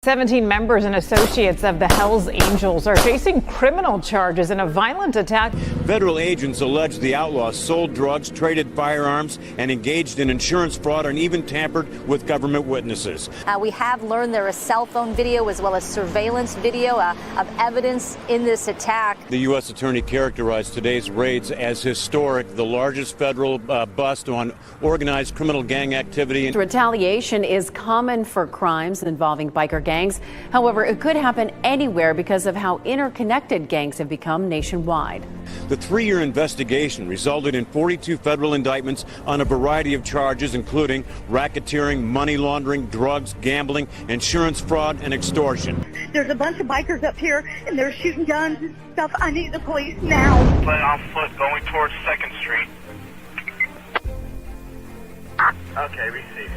17 members and associates of the Hells Angels are facing criminal charges in a violent attack. Federal agents allege the outlaws sold drugs, traded firearms, and engaged in insurance fraud and even tampered with government witnesses. We have learned there is cell phone video as well as surveillance video of evidence in this attack. The U.S. Attorney characterized today's raids as historic, the largest federal bust on organized criminal gang activity. Retaliation is common for crimes involving biker gangs. However, it could happen anywhere because of how interconnected gangs have become nationwide. The 3-year investigation resulted in 42 federal indictments on a variety of charges, including racketeering, money laundering, drugs, gambling, insurance fraud, and extortion. There's a bunch of bikers up here, and they're shooting guns and stuff. I need the police now. On foot going towards 2nd Street. Okay, receive.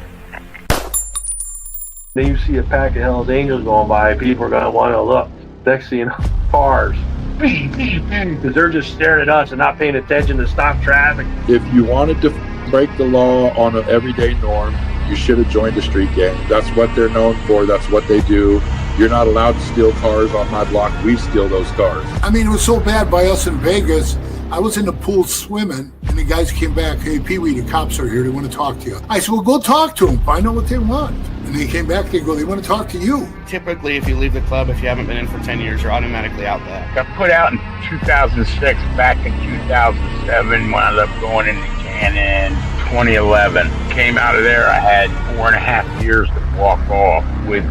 Then you see a pack of Hells Angels going by, people are going to want to look. Next thing you know, cars, because they're just staring at us and not paying attention to stop traffic. If you wanted to break the law on an everyday norm, you should have joined a street gang. That's what they're known for. That's what they do. You're not allowed to steal cars on my block. We steal those cars. I mean, it was so bad by us in Vegas. I was in the pool swimming, and the guys came back, "Hey, Pee-wee, the cops are here. They want to talk to you." I said, "Well, go talk to them. Find out what they want." And they came back, they go, "They want to talk to you." Typically, if you leave the club, if you haven't been in for 10 years, you're automatically out back. Got put out in 2006. Back in 2007, wound up going into Cannon. 2011, came out of there. I had 4.5 years to walk off with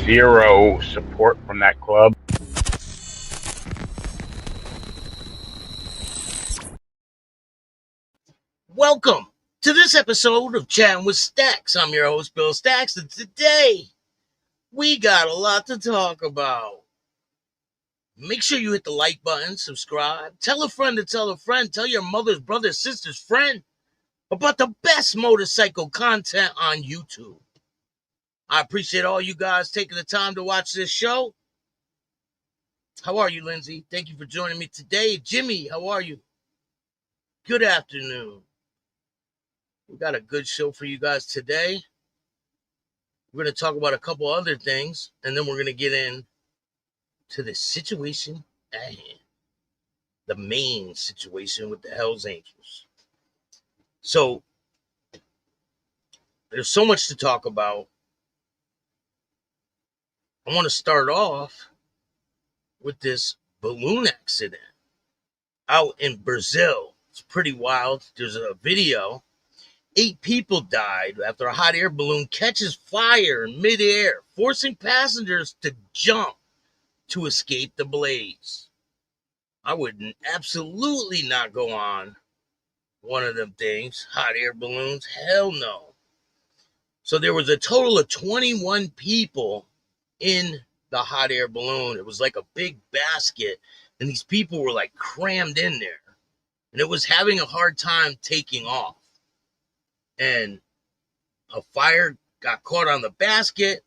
zero support from that club. Welcome to this episode of Chattin with Staxx. I'm your host, Bill Staxx, and today we got a lot to talk about. Make sure you hit the like button, subscribe, tell a friend to tell a friend, tell your mother's brother, sister's friend about the best motorcycle content on YouTube. I appreciate all you guys taking the time to watch this show. How are you, Lindsay? Thank you for joining me today. Jimmy, how are you? Good afternoon. We got a good show for you guys today. We're going to talk about a couple other things, and then we're going to get in to the situation at hand. The Maine situation with the Hells Angels. So, there's so much to talk about. I want to start off with this balloon accident out in Brazil. It's pretty wild. There's a video. 8 people died after a hot air balloon catches fire in midair, forcing passengers to jump to escape the blaze. I would absolutely not go on one of them things. Hot air balloons? Hell no. So there was a total of 21 people in the hot air balloon. It was like a big basket, and these people were like crammed in there. And it was having a hard time taking off. And a fire got caught on the basket,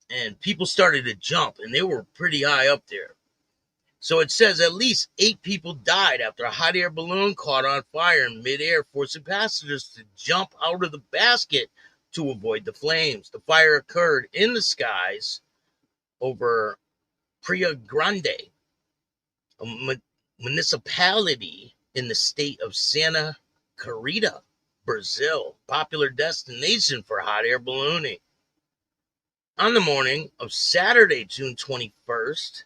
and people started to jump, and they were pretty high up there. So it says at least 8 people died after a hot air balloon caught on fire in midair, forcing passengers to jump out of the basket to avoid the flames. The fire occurred in the skies over Praia Grande, a municipality in the state of Santa Catarina, Brazil, popular destination for hot air ballooning. On the morning of Saturday, June 21st,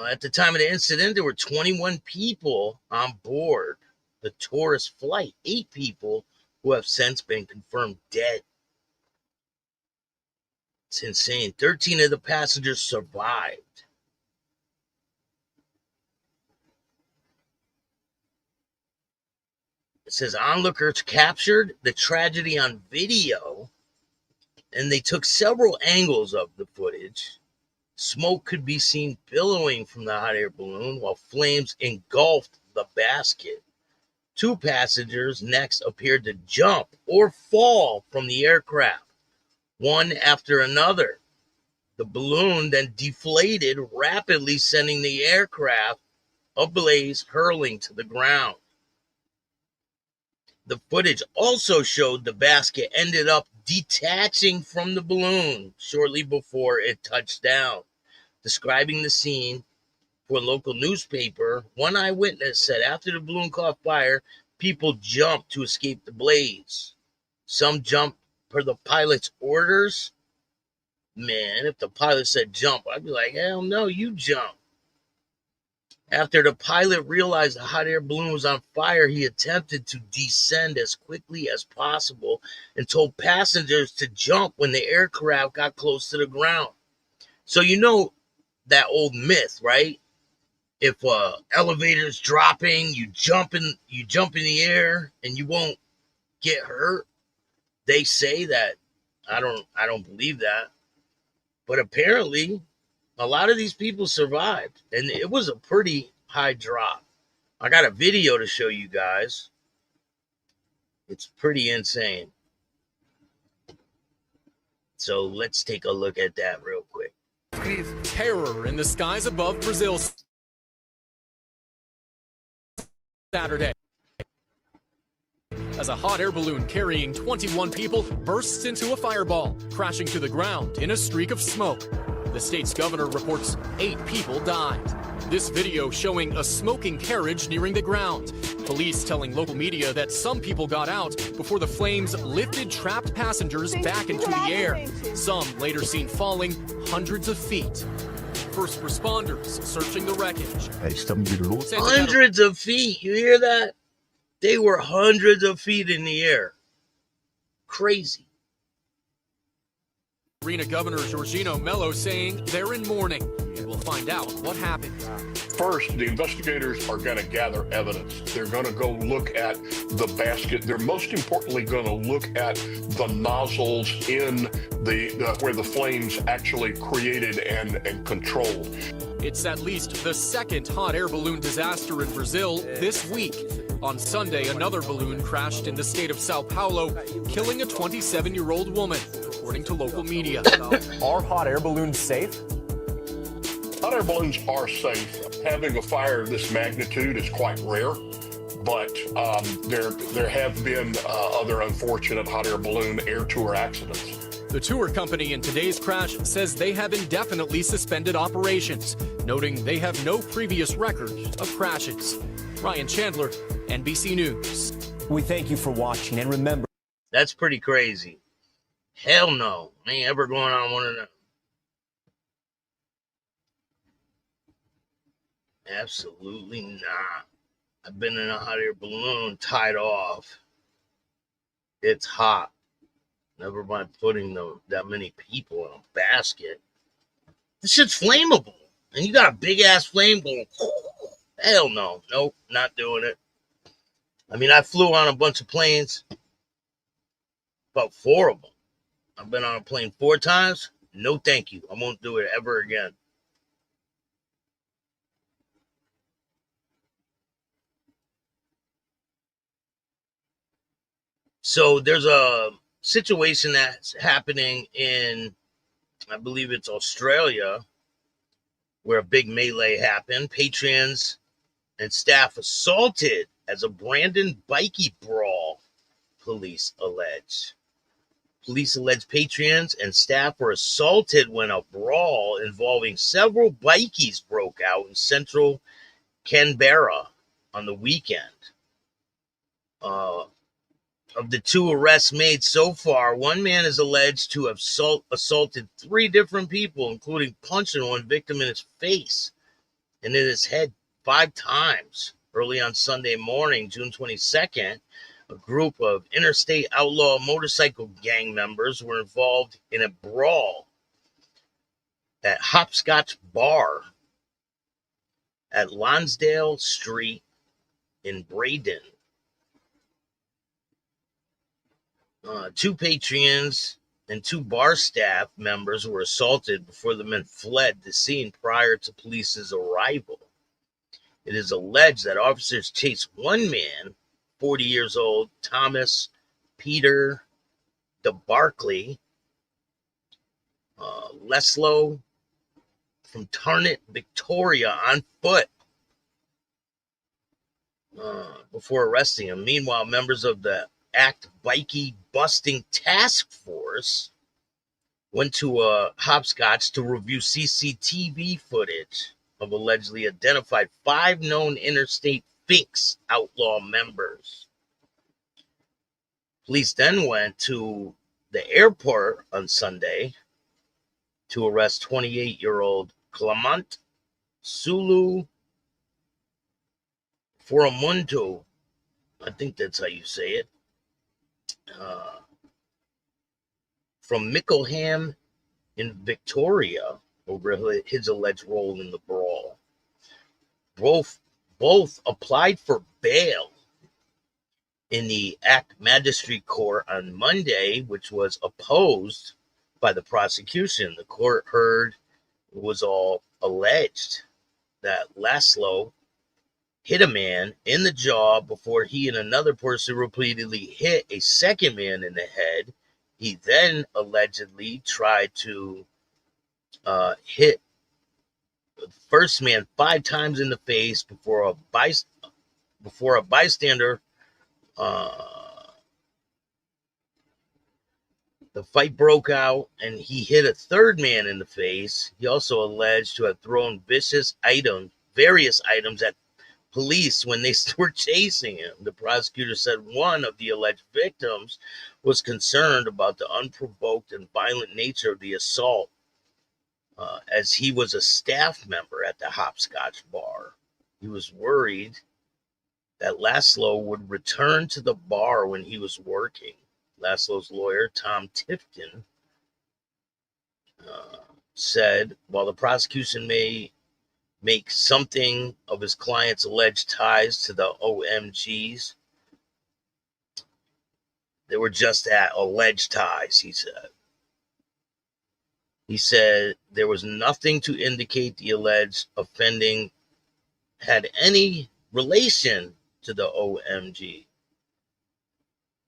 at the time of the incident, there were 21 people on board the tourist flight, 8 people who have since been confirmed dead. It's insane. 13 of the passengers survived. It says onlookers captured the tragedy on video, and they took several angles of the footage. Smoke could be seen billowing from the hot air balloon while flames engulfed the basket. 2 passengers next appeared to jump or fall from the aircraft, one after another. The balloon then deflated rapidly, sending the aircraft ablaze, hurling to the ground. The footage also showed the basket ended up detaching from the balloon shortly before it touched down. Describing the scene for a local newspaper, one eyewitness said after the balloon caught fire, people jumped to escape the blaze. Some jumped per the pilot's orders. Man, if the pilot said jump, I'd be like, hell no, you jump. After the pilot realized the hot air balloon was on fire, he attempted to descend as quickly as possible and told passengers to jump when the aircraft got close to the ground. So you know that old myth, right? If elevator's dropping, you jump in the air and you won't get hurt. They say that. I don't believe that. But apparently a lot of these people survived, and it was a pretty high drop. I got a video to show you guys. It's pretty insane. So let's take a look at that real quick. Terror in the skies above Brazil Saturday, as a hot air balloon carrying 21 people bursts into a fireball, crashing to the ground in a streak of smoke. The state's governor reports 8 people died. This video showing a smoking carriage nearing the ground. Police telling local media that some people got out before the flames lifted trapped passengers back into the air. Some later seen falling hundreds of feet. First responders searching the wreckage. Hundreds of feet, you hear that? They were hundreds of feet in the air. Crazy. Arena Governor Giorgino Mello saying they're in mourning, and we'll find out what happened. First, the investigators are going to gather evidence. They're going to go look at the basket. They're most importantly going to look at the nozzles in the where the flames actually created and controlled. It's at least the second hot air balloon disaster in Brazil this week. On Sunday, another balloon crashed in the state of Sao Paulo, killing a 27-year-old woman, according to local media. Are hot air balloons safe? Hot air balloons are safe. Having a fire of this magnitude is quite rare, but there have been other unfortunate hot air balloon air tour accidents. The tour company in today's crash says they have indefinitely suspended operations, noting they have no previous record of crashes. Ryan Chandler, NBC News. We thank you for watching, and remember... That's pretty crazy. Hell no. I ain't ever going on one of them. Absolutely not. I've been in a hot air balloon tied off. It's hot. Never mind putting that many people in a basket. This shit's flammable. And you got a big ass flame going. Hell no. Nope, not doing it. I mean, I flew on a bunch of planes. About 4 of them. I've been on a plane 4 times. No thank you. I won't do it ever again. So there's a situation that's happening in, I believe it's Australia, where a big melee happened. Patrons and staff assaulted as a Brandon bikie brawl, police allege. Police allege patrons and staff were assaulted when a brawl involving several bikies broke out in central Canberra on the weekend. Of the 2 arrests made so far, one man is alleged to have assaulted 3 different people, including punching one victim in his face and in his head 5 times. Early on Sunday morning, June 22nd, a group of interstate outlaw motorcycle gang members were involved in a brawl at Hopscotch Bar at Lonsdale Street in Braden. 2 patrons and 2 bar staff members were assaulted before the men fled the scene prior to police's arrival. It is alleged that officers chased one man, 40 years old, Thomas Peter DeBarkley, Leslow, from Tarnit, Victoria, on foot before arresting him. Meanwhile, members of the act bikey busting task force went to a hopscotch to review CCTV footage of allegedly identified 5 known interstate Finks outlaw members. Police then went to the airport on Sunday to arrest 28-year-old Clement Sulu Foromundo. I think that's how you say it. From Mickleham in Victoria over his alleged role in the brawl. Both applied for bail in the Act Magistrate Court on Monday, which was opposed by the prosecution. The court heard it was all alleged that Laszlo hit a man in the jaw before he and another person repeatedly hit a second man in the head. He then allegedly tried to hit the first man 5 times in the face before a bystander. The fight broke out and he hit a third man in the face. He also alleged to have thrown various items at police when they were chasing him. The prosecutor said one of the alleged victims was concerned about the unprovoked and violent nature of the assault, as he was a staff member at the hopscotch bar. He was worried that Laszlo would return to the bar when he was working. Laszlo's lawyer, Tom Tifton, said while the prosecution may make something of his client's alleged ties to the OMGs, they were just that, alleged ties, he said. He said there was nothing to indicate the alleged offending had any relation to the OMG,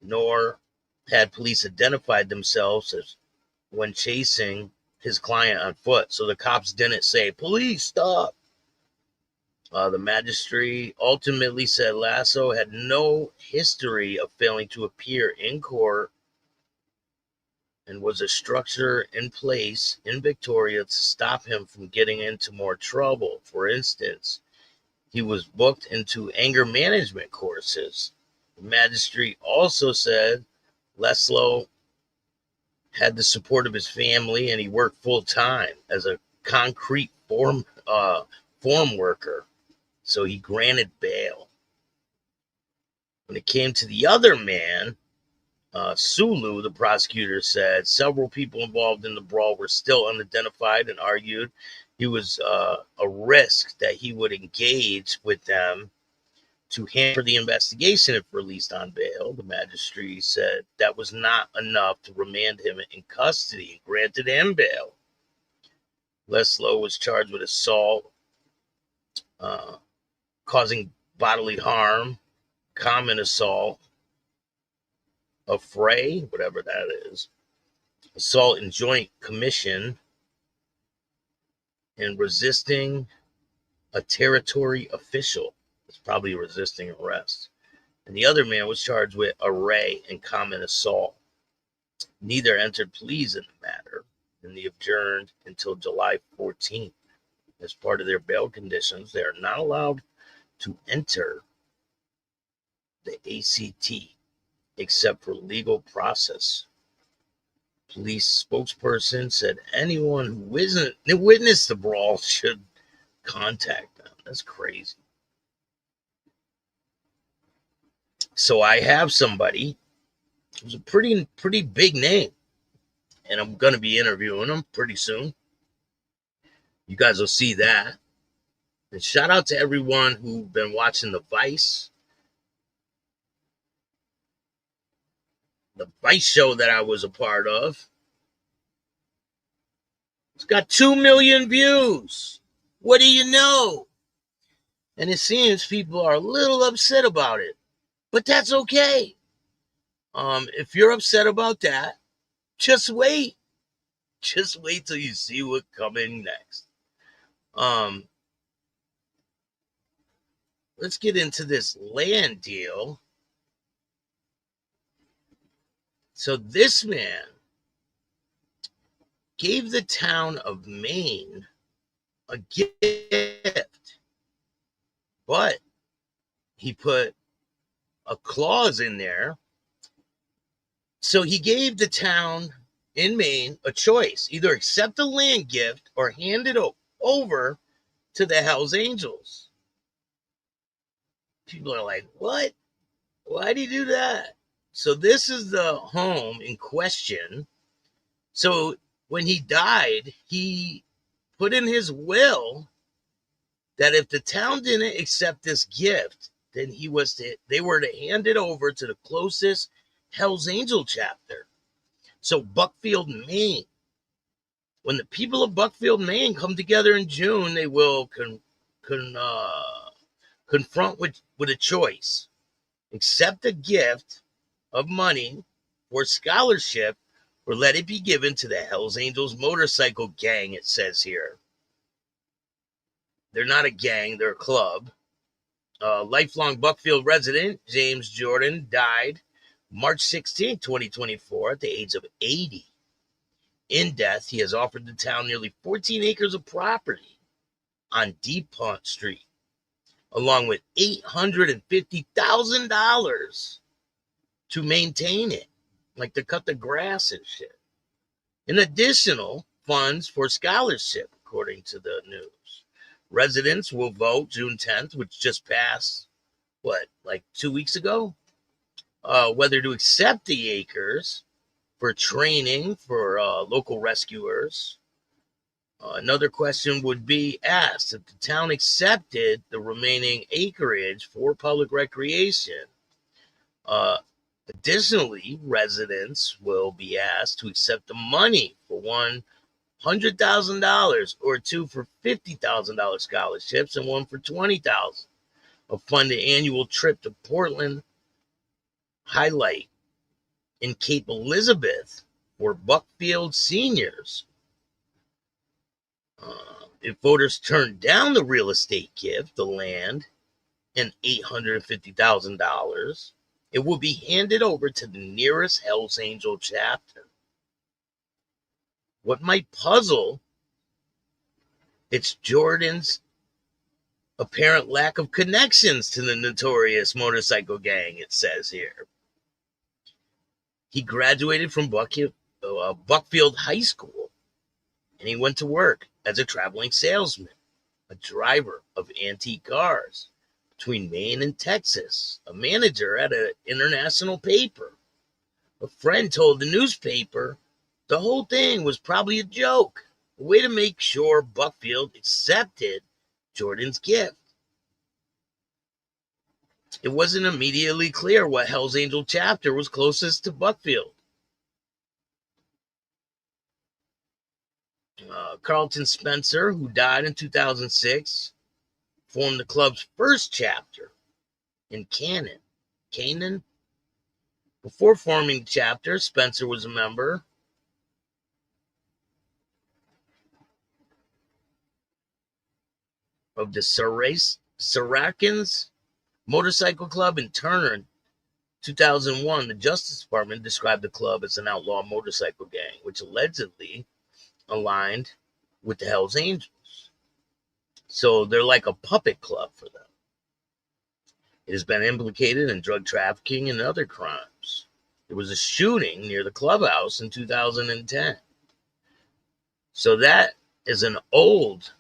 nor had police identified themselves as when chasing his client on foot. So the cops didn't say, "Police, stop." The magistrate ultimately said Lasso had no history of failing to appear in court and was a structure in place in Victoria to stop him from getting into more trouble. For instance, he was booked into anger management courses. The magistrate also said Laszlo had the support of his family and he worked full time as a concrete form worker. So he granted bail. When it came to the other man, Sulu, the prosecutor said several people involved in the brawl were still unidentified and argued he was a risk that he would engage with them to hamper the investigation if released on bail. The magistrate said that was not enough to remand him in custody and granted him bail. Laszlo was charged with assault, causing bodily harm, common assault, affray, whatever that is, assault in joint commission, and resisting a territory official. It's probably resisting arrest. And the other man was charged with array and common assault. Neither entered pleas in the matter, and they adjourned until July 14th. As part of their bail conditions, they are not allowed to enter the ACT except for legal process. Police spokesperson said anyone who witnessed the brawl should contact them. That's crazy. So I have somebody who's a pretty big name, and I'm going to be interviewing him pretty soon. You guys will see that. And shout out to everyone who's been watching The Vice show that I was a part of. It's got 2 million views. What do you know? And it seems people are a little upset about it, but that's okay. If you're upset about that, just wait. Just wait till you see what's coming next. Let's get into this land deal So this man gave the town of Maine a gift, but he put a clause in there. So he gave the town in Maine a choice: either accept the land gift or hand it over to the Hells Angels. People are like, what? Why'd he do that? So this is the home in question. So when he died, he put in his will that if the town didn't accept this gift, then they were to hand it over to the closest Hells Angel chapter. So Buckfield, Maine. When the people of Buckfield, Maine come together in June, they will confront with a choice: accept a gift of money or scholarship, or let it be given to the Hells Angels motorcycle gang, it says here. They're not a gang, they're a club. Lifelong Buckfield resident James Jordan died March 16, 2024, at the age of 80. In death, he has offered the town nearly 14 acres of property on Deep Pont Street, along with $850,000 to maintain it, like to cut the grass and shit. In additional funds for scholarship, according to the news. Residents will vote June 10th, which just passed, like 2 weeks ago, whether to accept the acres for training for local rescuers. Another question would be asked: if the town accepted the remaining acreage for public recreation. Additionally, residents will be asked to accept the money for $100,000, or two for $50,000 scholarships, and one for $20,000 of fund the annual trip to Portland Highlight in Cape Elizabeth for Buckfield seniors. If voters turn down the real estate gift, the land, and $850,000, it will be handed over to the nearest Hells Angel chapter. What might puzzle, it's Jordan's apparent lack of connections to the notorious motorcycle gang, it says here. He graduated from Buckfield High School, and he went to work as a traveling salesman, a driver of antique cars between Maine and Texas, a manager at an international paper. A friend told the newspaper the whole thing was probably a joke, a way to make sure Buckfield accepted Jordan's gift. It wasn't immediately clear what Hells Angel chapter was closest to Buckfield. Carlton Spencer, who died in 2006, formed the club's first chapter in Canaan. Before forming the chapter, Spencer was a member of the Saracens Motorcycle Club in Turner. In 2001, the Justice Department described the club as an outlaw motorcycle gang, which allegedly aligned with the Hells Angels. So they're like a puppet club for them. It has been implicated in drug trafficking and other crimes. There was a shooting near the clubhouse in 2010. So that is an old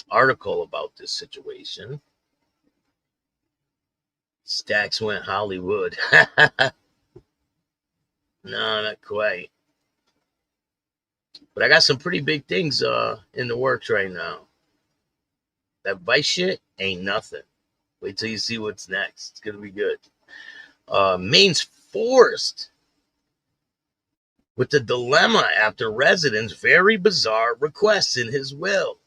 article about this situation. Staxx went Hollywood. No, not quite. But I got some pretty big things in the works right now. That Vice shit ain't nothing. Wait till you see what's next. It's going to be good. Maine's forced with the dilemma after residents' very bizarre requests in his will.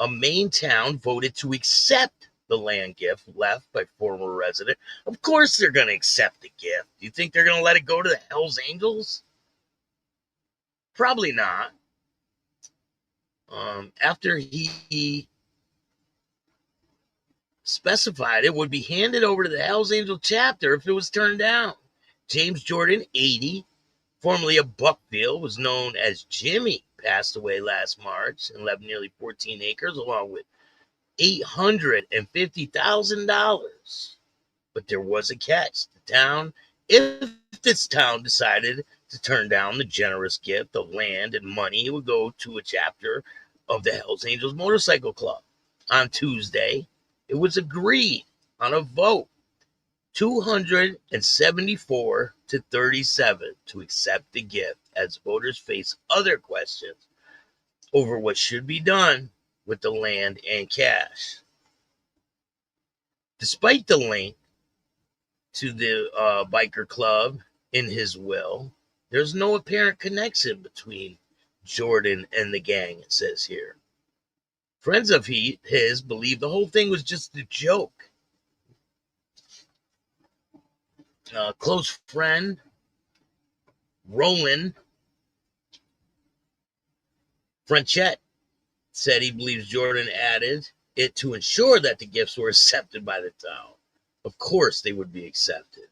A Maine town voted to accept the land gift left by former resident. Of course they're going to accept the gift. Do you think they're going to let it go to the Hells Angels? Probably not. After he specified it would be handed over to the Hells Angel chapter if it was turned down. James Jordan, 80, formerly of Buckfield, was known as Jimmy, passed away last March and left nearly 14 acres along with $850,000. But there was a catch. The town, if this town decided to turn down the generous gift of land and money, it would go to a chapter of the Hells Angels Motorcycle Club. On Tuesday, it was agreed on a vote, 274 to 37, to accept the gift, as voters face other questions over what should be done with the land and cash. Despite the link to the biker club in his will, there's no apparent connection between Jordan and the gang, it says here. Friends of his believe the whole thing was just a joke. Close friend Roland Franchette said he believes Jordan added it to ensure that the gifts were accepted by the town. Of course they would be accepted.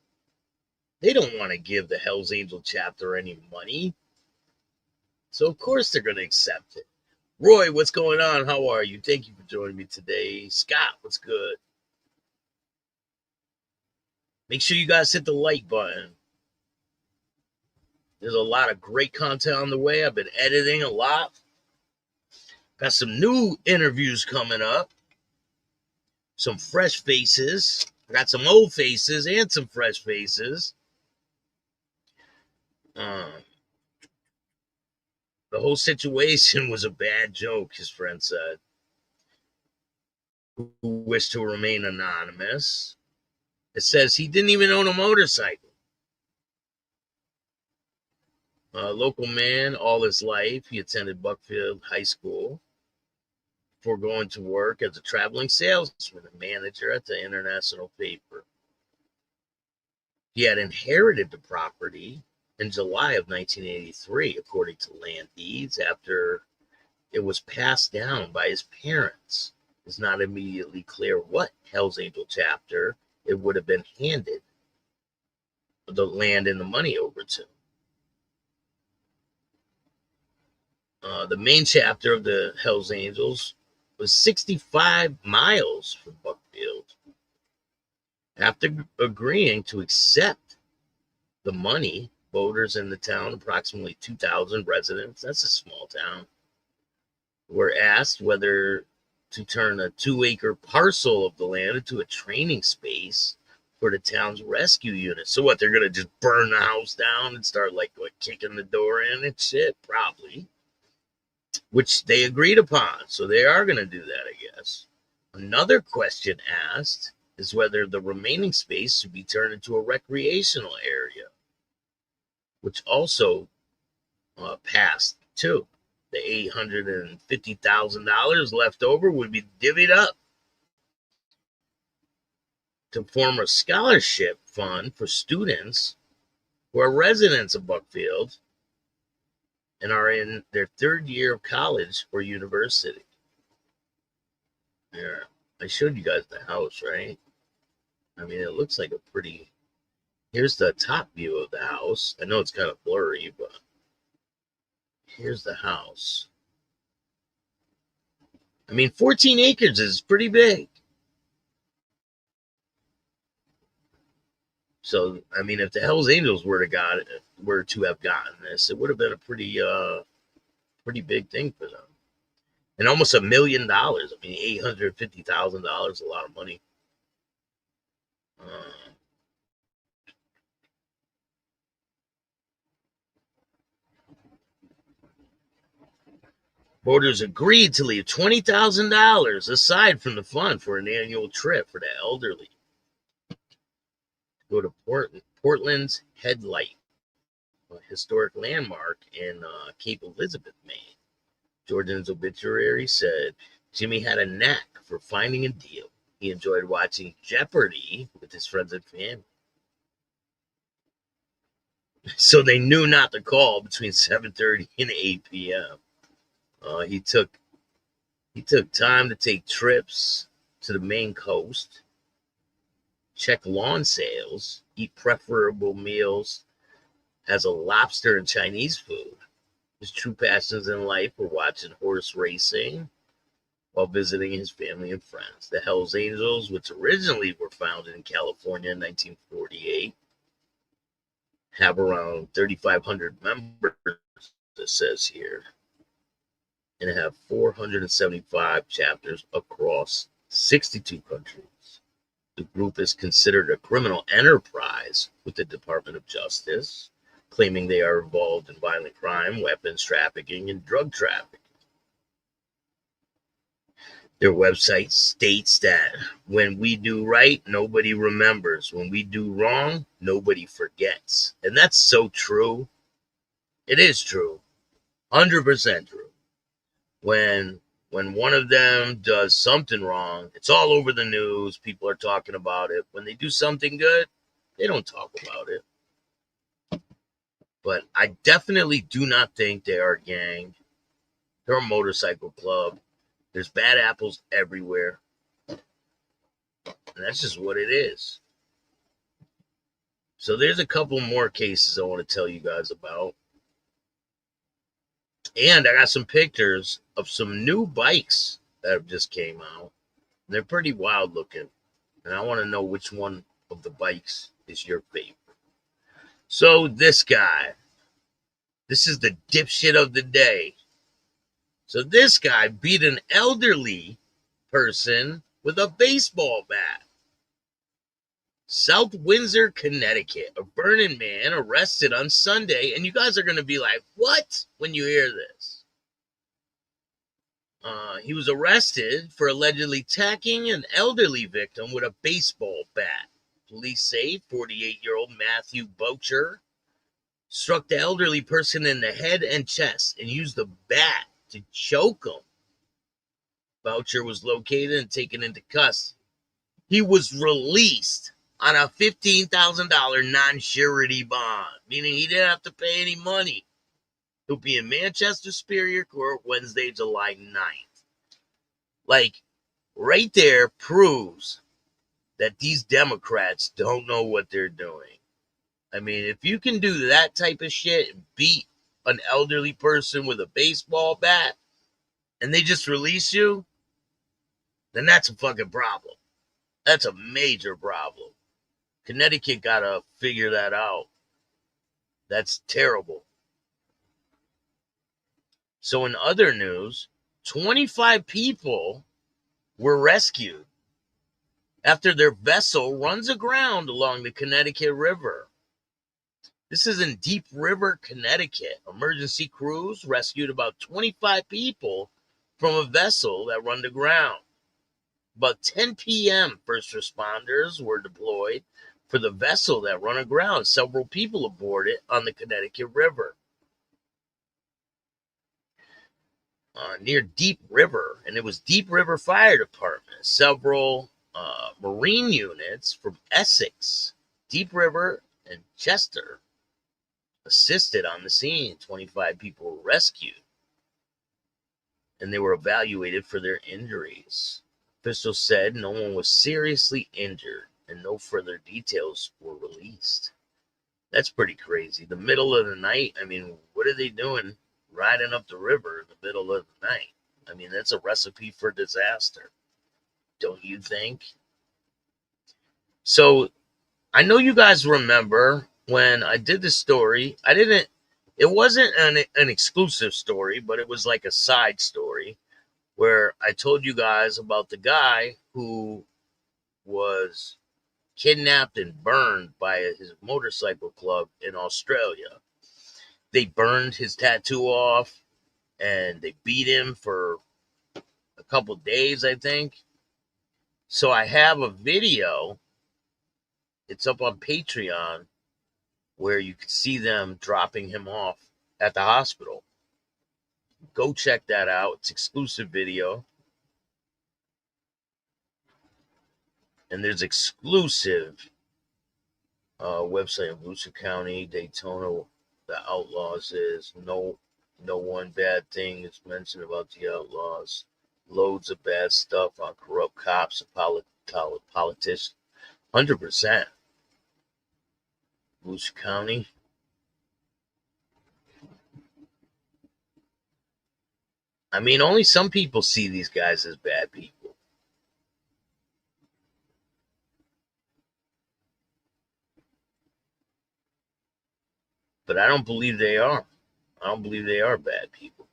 They don't want to give the Hells Angel chapter any money, so of course they're going to accept it. Roy, what's going on? How are you? Thank you for joining me today. Scott, what's good? Make sure you guys hit the like button. There's a lot of great content on the way. I've been editing a lot. Got some new interviews coming up. Some fresh faces. I got some old faces and some fresh faces. The whole situation was a bad joke, his friend said, who wished to remain anonymous. It says he didn't even own a motorcycle. A local man all his life. He attended Buckfield High School before going to work as a traveling salesman and manager at the international paper. He had inherited the property in July of 1983, according to land deeds, after it was passed down by his parents. It's not immediately clear what Hells Angel chapter it would have been handed the land and the money over to. The main chapter of the Hells Angels was 65 miles from Buckfield. After agreeing to accept the money, voters in the town, approximately 2,000 residents, that's a small town, were asked whether to turn a 2-acre parcel of the land into a training space for the town's rescue unit. So what, they're going to just burn the house down and start kicking the door in and shit? Probably. Which they agreed upon. So they are going to do that, I guess. Another question asked is whether the remaining space should be turned into a recreational area, which also passed too. The $850,000 left over would be divvied up to form a scholarship fund for students who are residents of Buckfield and are in their 3rd year of college or university. Yeah, I showed you guys the house, right? I mean, it looks like a pretty... Here's the top view of the house. I know it's kind of blurry, but here's the house. I mean, 14 acres is pretty big. So, I mean, if the Hells Angels were to have gotten this, it would have been a pretty big thing for them. And almost $1 million. I mean, $850,000, a lot of money. Voters agreed to leave $20,000 aside from the fund for an annual trip for the elderly. Go to Portland's Headlight, a historic landmark in Cape Elizabeth, Maine. Jordan's obituary said Jimmy had a knack for finding a deal. He enjoyed watching Jeopardy with his friends and family. So they knew not to call between 7:30 and 8 p.m. He took time to take trips to the Maine coast, check lawn sales, eat preferable meals, has a lobster and Chinese food. His true passions in life were watching horse racing while visiting his family and friends. The Hells Angels, which originally were founded in California in 1948, have around 3,500 members, it says here, and have 475 chapters across 62 countries. The group is considered a criminal enterprise with the Department of Justice, claiming they are involved in violent crime, weapons trafficking, and drug trafficking. Their website states that when we do right, nobody remembers. When we do wrong, nobody forgets. And that's so true. It is true. 100% true. When one of them does something wrong, it's all over the news. People are talking about it. When they do something good, they don't talk about it. But I definitely do not think they are a gang. They're a motorcycle club. There's bad apples everywhere. And that's just what it is. So there's a couple more cases I want to tell you guys about. And I got some pictures of some new bikes that have just came out. They're pretty wild looking. And I want to know which one of the bikes is your favorite. So this guy. This is the dipshit of the day. So this guy beat an elderly person with a baseball bat. South Windsor, Connecticut. A burning man arrested on Sunday. And you guys are going to be like, what? When you hear this. He was arrested for allegedly attacking an elderly victim with a baseball bat. Police say 48-year-old Matthew Boucher struck the elderly person in the head and chest and used the bat to choke him. Boucher was located and taken into custody. He was released on a $15,000 non-surety bond, meaning he didn't have to pay any money. He'll be in Manchester Superior Court Wednesday, July 9th. Like, right there proves that these Democrats don't know what they're doing. I mean, if you can do that type of shit and beat an elderly person with a baseball bat and they just release you, then that's a fucking problem. That's a major problem. Connecticut gotta figure that out. That's terrible. So in other news, 25 people were rescued after their vessel runs aground along the Connecticut River. This is in Deep River, Connecticut. Emergency crews rescued about 25 people from a vessel that run aground. About 10 p.m., first responders were deployed for the vessel that run aground. Several people aboard it on the Connecticut River. Near Deep River, and it was Deep River Fire Department. Several Marine units from Essex, Deep River, and Chester assisted on the scene. 25 people were rescued, and they were evaluated for their injuries. Officials said no one was seriously injured, and no further details were released. That's pretty crazy. The middle of the night, I mean, what are they doing riding up the river in the middle of the night? I mean, that's a recipe for disaster, don't you think? So, I know you guys remember when I did this story. It wasn't an exclusive story, but it was like a side story where I told you guys about the guy who was kidnapped and burned by his motorcycle club in Australia. They burned his tattoo off and they beat him for a couple days, I think. So I have a video. It's up on Patreon where you can see them dropping him off at the hospital. Go check that out. It's exclusive video. And there's exclusive website in Volusia County, Daytona. The Outlaws is no one bad thing is mentioned about the Outlaws. Loads of bad stuff on corrupt cops and politicians. 100%. Volusia County. I mean, only some people see these guys as bad people. But I don't believe they are. I don't believe they are bad people.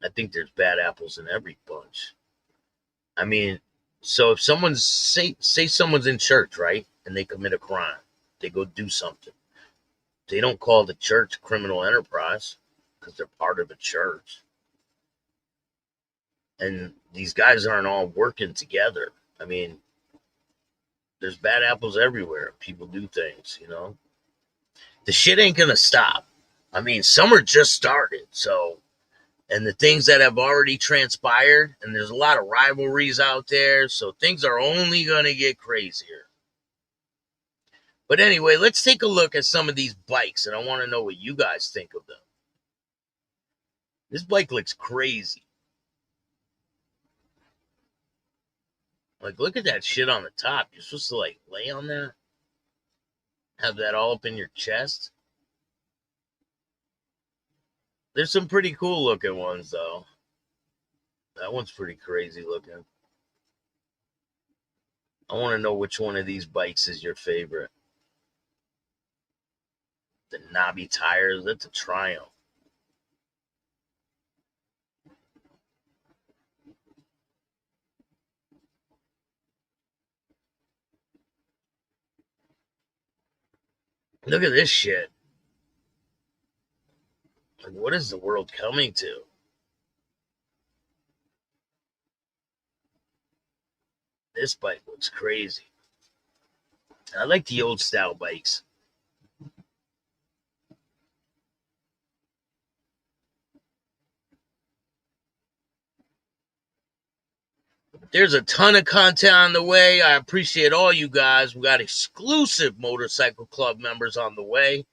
I think there's bad apples in every bunch. I mean, so if someone's, say someone's in church, right? And they commit a crime. They go do something. They don't call the church a criminal enterprise because they're part of a church. And these guys aren't all working together. I mean, there's bad apples everywhere. People do things, you know. The shit ain't going to stop. I mean, summer just started, so, and the things that have already transpired, and there's a lot of rivalries out there, so things are only going to get crazier. But anyway, let's take a look at some of these bikes, and I want to know what you guys think of them. This bike looks crazy. Like, look at that shit on the top. You're supposed to, like, lay on that? Have that all up in your chest? There's some pretty cool looking ones, though. That one's pretty crazy looking. I want to know which one of these bikes is your favorite. The knobby tires, that's a Triumph. Look at this shit. Like, what is the world coming to? This bike looks crazy. I like the old style bikes. There's a ton of content on the way. I appreciate all you guys. We got exclusive Motorcycle Club members on the way. We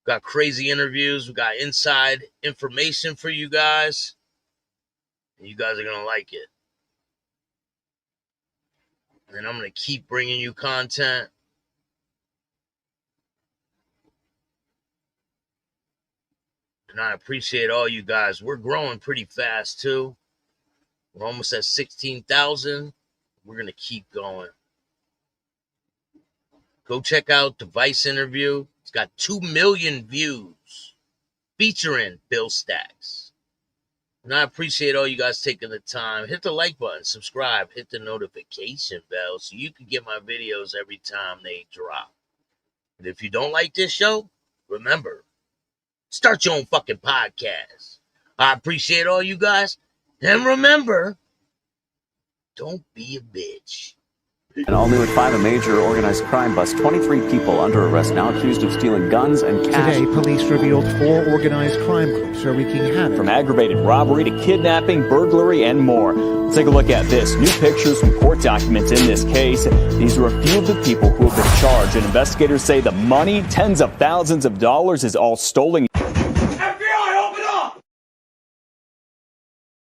got crazy interviews. We got inside information for you guys. And you guys are going to like it. And I'm going to keep bringing you content. And I appreciate all you guys. We're growing pretty fast, too. We're almost at 16,000. We're going to keep going. Go check out the Vice interview. It's got 2 million views featuring Bill Staxx. And I appreciate all you guys taking the time. Hit the like button, subscribe, hit the notification bell so you can get my videos every time they drop. And if you don't like this show, remember, start your own fucking podcast. I appreciate all you guys. And remember, don't be a bitch. And all new at 5, a major organized crime bust. 23 people under arrest now accused of stealing guns and cash. Today, police revealed 4 organized crime groups are wreaking havoc. From aggravated robbery to kidnapping, burglary, and more. Let's take a look at this. New pictures from court documents in this case. These are a few of the people who have been charged. And investigators say the money, tens of thousands of dollars, is all stolen.